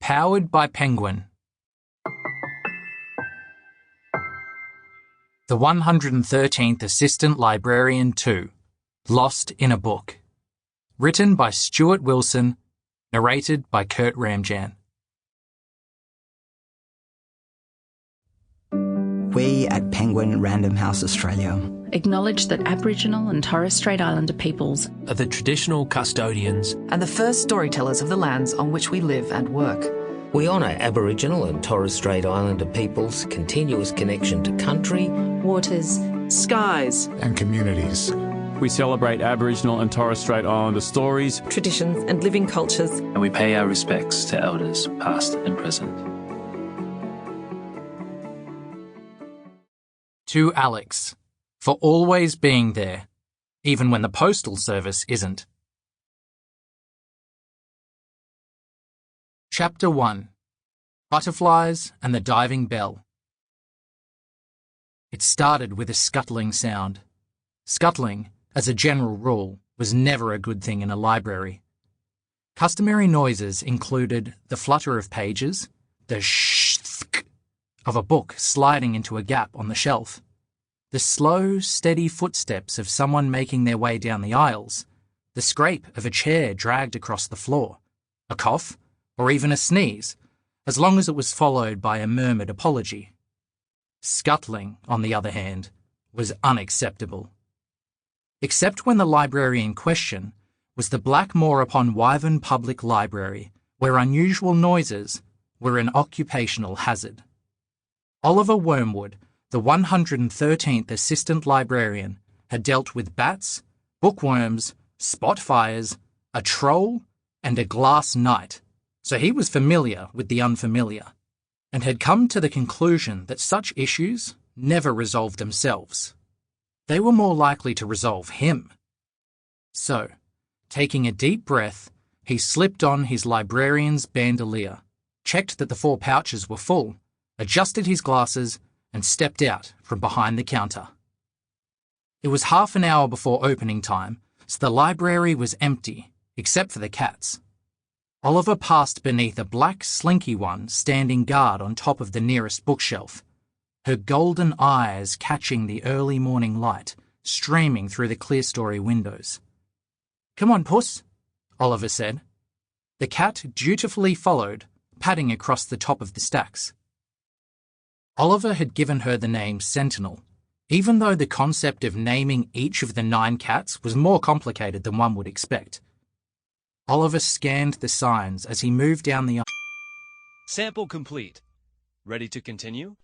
Powered by Penguin. The 113th Assistant Librarian 2, Lost in a Book. Written by Stuart Wilson, narrated by Kurt Ramjan. We at Penguin Random House Australia acknowledge that Aboriginal and Torres Strait Islander peoples are the traditional custodians and the first storytellers of the lands on which we live and work. We honour Aboriginal and Torres Strait Islander peoples' continuous connection to country, waters, skies and communities. We celebrate Aboriginal and Torres Strait Islander stories, traditions and living cultures. And we pay our respects to elders, past and present. To Alex, for always being there, even when the postal service isn't. Chapter 1. Butterflies and the Diving Bell. It started with a scuttling sound. Scuttling, as a general rule, was never a good thing in a library. Customary noises included the flutter of pages, the sh-th of a book sliding into a gap on the shelf, the slow, steady footsteps of someone making their way down the aisles, the scrape of a chair dragged across the floor, a cough, or even a sneeze, as long as it was followed by a murmured apology. Scuttling, on the other hand, was unacceptable. Except when the library in question was the Blackmore-upon-Wyvern Public Library, where unusual noises were an occupational hazard. Oliver Wormwood, the 113th Assistant Librarian, had dealt with bats, bookworms, spot fires, a troll, and a glass knight, so he was familiar with the unfamiliar, and had come to the conclusion that such issues never resolved themselves. They were more likely to resolve him. So, taking a deep breath, he slipped on his librarian's bandolier, checked that the 4 pouches were full, adjusted his glasses, and stepped out from behind the counter. It was half an hour before opening time, so the library was empty, except for the cats. Oliver passed beneath a black, slinky one standing guard on top of the nearest bookshelf, her golden eyes catching the early morning light streaming through the clerestory windows. "Come on, Puss," Oliver said. The cat dutifully followed, padding across the top of the stacks. Oliver had given her the name Sentinel, even though the concept of naming each of the 9 cats was more complicated than one would expect. Oliver scanned the signs as he moved down the aisle. Sample complete. Ready to continue?